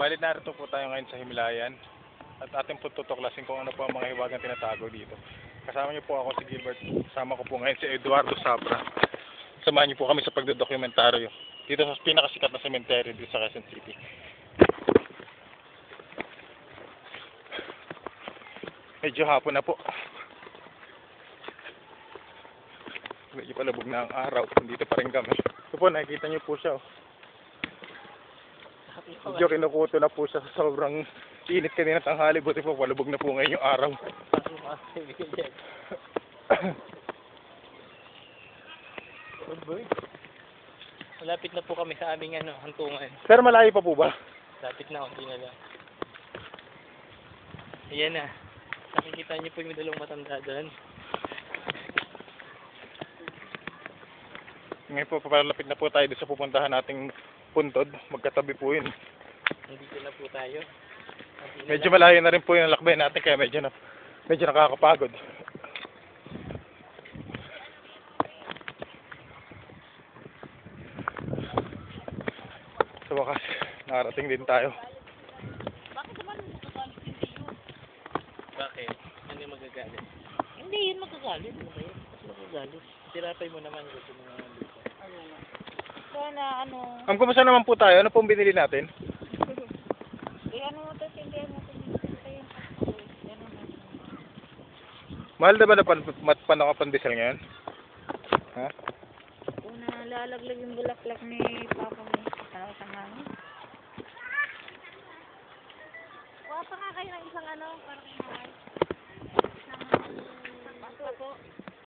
Bali narito po tayo ngayon sa Himlayan at ating po tutuklasin kung ano po ang mga hiwagang tinatago dito. Kasama niyo po ako si Gilbert, kasama ko po ngayon si Eduardo Sabra. Samahan niyo po kami sa pagdodokumentaryo dito sa pinakasikat na cemetery dito sa Quezon City. Medyo hapon na po. Medyo palabog na ang araw. Dito pa rin kami. Ito po, nakikita niyo po siya. Medyo kinukuto na po siya sa sobrang init kanina tanghali. Buti po, palabog na po ngayon yung araw. Malapit na po kami sa aming hantungan. Pero malayo pa po ba? Lapit na, hindi na lang. Ayan na. Nakikita niyo po yung dalawang matanda doon. Ngayon po, papalapit na po tayo doon sa pupuntahan nating puntod. Magkatabi po yun. Nandito na po tayo. Medyo malayo na rin po yung lakbay natin kaya medyo nakakapagod. Sa wakas, nakarating din tayo. Bakit? Hindi magagalit. Hindi yun magagalit. Ano ba yun? Mas magagalit. Tirapay mo naman gusto mo naman dito. Sana Kumusta naman po tayo? Ano pong binili natin? mo to, tindihan mo to dito yung Mahal na ba na panakapandesal ngayon? Ha? una lalaglag yung bulaklak ni Papa mo sa hangin. Kuha pa nga kayo ng isang parang isang po.